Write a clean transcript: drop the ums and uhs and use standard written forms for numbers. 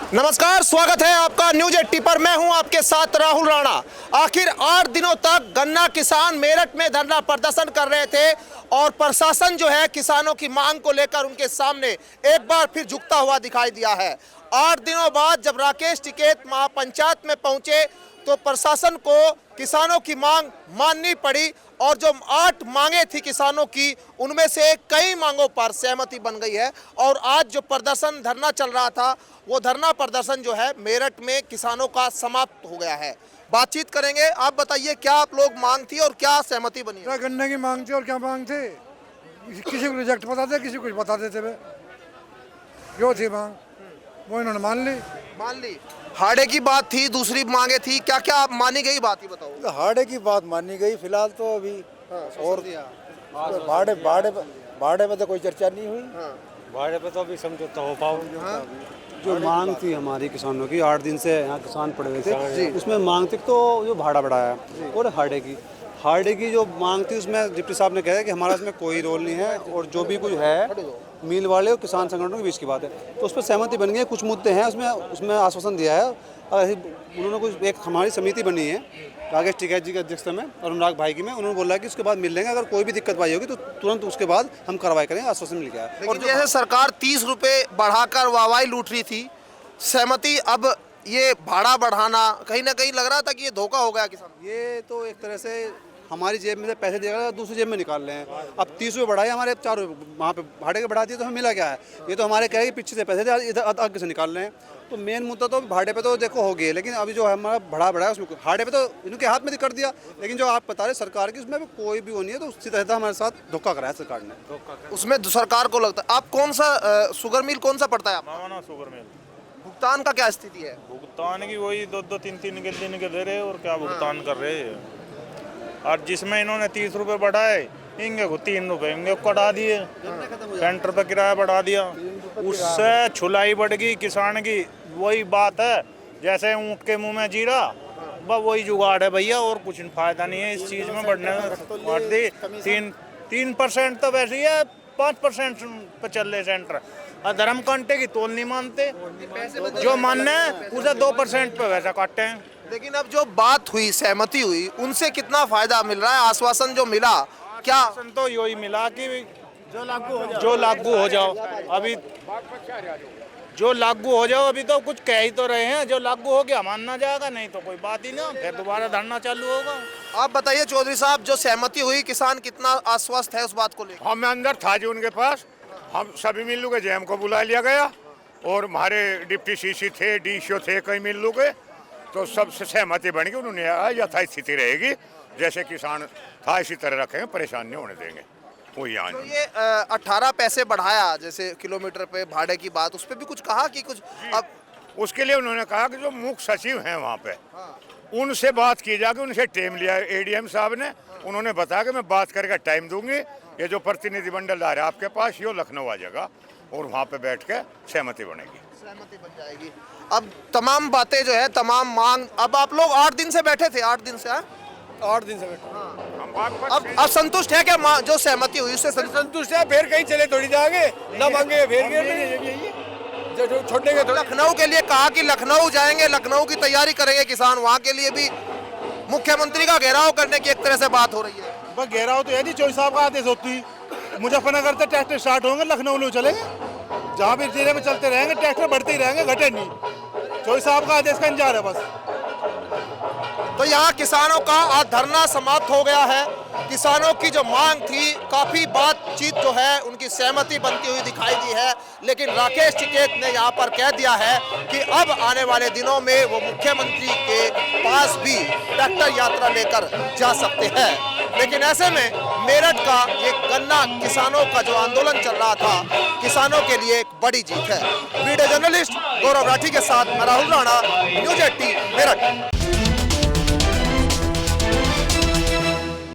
नमस्कार, स्वागत है आपका न्यूज 80 पर। मैं हूं आपके साथ राहुल राणा। आखिर 8 दिनों तक गन्ना किसान मेरठ में धरना प्रदर्शन कर रहे थे और प्रशासन जो है किसानों की मांग को लेकर उनके सामने एक बार फिर झुकता हुआ दिखाई दिया है। 8 दिनों बाद जब राकेश टिकैत महापंचायत में पहुंचे तो प्रशासन को किसानों की मांग माननी पड़ी और जो 8 मांगे थी किसानों की, उनमें से कई मांगों पर सहमति बन गई है। और आज जो प्रदर्शन धरना चल रहा था, वो धरना प्रदर्शन जो है मेरठ में किसानों का समाप्त हो गया है। बातचीत करेंगे। आप बताइए, क्या आप लोग मांग थी और क्या सहमति बनी है? गन्ने की मांग थी और क्या मांग थे, किसी को रिजेक्ट बताते, किसी को कुछ बता देते वे। जो थी मांग वो इन्होंने मान ली। हाड़े की बात थी, दूसरी मांगे थी, क्या क्या आप मानी गई बात ही बताओ। तो हाड़े की बात मानी गई फिलहाल तो अभी। और भाड़े पे तो कोई चर्चा नहीं हुई। भाड़े पे तो अभी समझौता हो पाओ। जो मांग थी हमारी किसानों की, 8 दिन से यहाँ किसान पड़े हुए थे, उसमें मांग थी तो जो भाड़ा बढ़ाया और हाड़े की जो मांग थी उसमें डिप्टी साहब ने कहा कि हमारा इसमें कोई रोल नहीं है और जो भी कुछ है मिल वाले और किसान संगठनों के बीच की बात है, तो उस पर सहमति बन गई है। कुछ मुद्दे हैं उसमें आश्वासन दिया है। उन्होंने कुछ एक हमारी समिति बनी है राकेश टिकैत जी की अध्यक्षता में और अनुराग भाई की में, उन्होंने बोला कि उसके बाद मिल लेंगे, अगर कोई भी दिक्कत पाई होगी तो तुरंत उसके बाद हम कार्रवाई करेंगे। आश्वासन मिल गया है। और जैसे सरकार 30 रुपए बढ़ाकर वाहवाही लूट रही थी, सहमति, अब ये भाड़ा बढ़ाना कहीं ना कहीं लग रहा था कि ये धोखा हो गया किसान। ये तो एक तरह से हमारी जेब में से पैसे देगा, दूसरी जेब में निकाल रहे हैं। अब 30 रुपये बढ़ाए, हमारे 4 वहाँ पे भाड़े के बढ़ा दिए तो हमें मिला क्या है? ये तो हमारे कहे कि पीछे से पैसे थे, इधर आगे से निकाल रहे हैं। तो मेन मुद्दा तो भाड़े पे तो देखो हो गया, लेकिन अभी जो हमारा बढ़ा है उसमें भाड़े पे तो इनके हाथ में कर दिया, लेकिन जो आप बता रहे सरकार की उसमें भी कोई भी वो नहीं है। तो उसी तरह से हमारे साथ धोखा कराया सरकार ने। उसमें सरकार को लगता है। आप कौन सा शुगर मिल कौन सा पड़ता है आपका? मावाना शुगर मिल। भुगतान का क्या स्थिति है? भुगतान की वही 2-2, 3-3 के दिन के दे रहे और क्या भुगतान कर रहे हैं। और जिसमें इन्होंने 30 रुपये बढ़ाए, इनके को 3 रुपये इनके कटा दिए, सेंटर पर किराया बढ़ा दिया, उससे छुलाई बढ़ गई किसान की। वही बात है जैसे ऊँट के मुंह में जीरा, बस वही जुगाड़ है भैया, और कुछ फायदा नहीं है इस चीज़ में बढ़ने में। 3% तो वैसे ही है, 5% पर चल रहे सेंटर। और धर्म कांटे की तोल नहीं मानते, जो मानना है उसे 2% पे वैसा काटते हैं। लेकिन अब जो बात हुई, सहमति हुई, उनसे कितना फायदा मिल रहा है? आश्वासन जो मिला, क्या तो यही मिला कि जो लागू हो जाओ। अभी जो लागू हो जाओ, अभी तो कुछ कह ही तो रहे हैं, जो लागू हो गया मानना जाएगा, नहीं तो कोई बात ही ना, फिर दोबारा धरना चालू होगा। आप बताइए चौधरी साहब, जो सहमति हुई, किसान कितना आश्वस्त है उस बात को लेकर? हम अंदर था जी उनके पास, हम सभी मिल्लू के जेएम को बुला लिया गया और हमारे डिप्टी सीसी थे, डीसीओ थे, कई मिल्लू के, तो सबसे सहमति बन गई। उन्होंने यथास्थिति रहेगी, जैसे किसान था इसी तरह रखेंगे, परेशान नहीं होने देंगे। वो यहाँ तो ये 18 पैसे बढ़ाया जैसे किलोमीटर पे भाड़े की बात, उस पर भी कुछ कहा कि कुछ अब उसके लिए उन्होंने कहा कि जो मुख्य सचिव हैं वहाँ पे, उनसे बात की जाके, उनसे टाइम लिया एडीएम साहब ने। उन्होंने बताया कि मैं बात करके टाइम दूंगी, ये जो प्रतिनिधिमंडल आ रहा है आपके पास, ये लखनऊ आ जाएगा और वहाँ पे बैठ के सहमति बनेगी, सहमति बन जाएगी। अब तमाम बातें जो है, तमाम मांग, अब आप लोग 8 दिन से बैठे थे, 8 दिन से 8 दिन से बैठे। अब संतुष्ट है क्या? जो सहमति हुई उससे संतुष्ट है, फिर कहीं चले थोड़ी जाएंगे, न मांगे फिर छोड़ेंगे। लखनऊ के लिए कहा कि लखनऊ जाएंगे, लखनऊ की तैयारी करेंगे किसान, वहाँ के लिए भी मुख्यमंत्री का घेराव करने की एक तरह से बात हो रही है। बस घेराव तो है नहीं, चौधरी साहब का आदेश होती, मुजफ्फरनगर से ट्रैक्टर स्टार्ट होंगे, लखनऊ में चलेंगे, जहाँ भी जिले में चलते रहेंगे, ट्रैक्टर बढ़ते ही रहेंगे, घटे नहीं। चौधरी साहब का आदेश का इंतजार है बस। तो यहाँ किसानों का आज धरना समाप्त हो गया है। किसानों की जो मांग थी, काफी बातचीत जो है उनकी सहमति बनती हुई दिखाई दी है, लेकिन राकेश टिकैत ने यहाँ पर कह दिया है कि अब आने वाले दिनों में वो मुख्यमंत्री के पास भी ट्रैक्टर यात्रा लेकर जा सकते हैं। लेकिन ऐसे में मेरठ का ये गन्ना किसानों का जो आंदोलन चल रहा था, किसानों के लिए एक बड़ी जीत है। वीडियो जर्नलिस्ट गौरव राठी के साथ मैं राहुल राणा, न्यूज 80 मेरठ।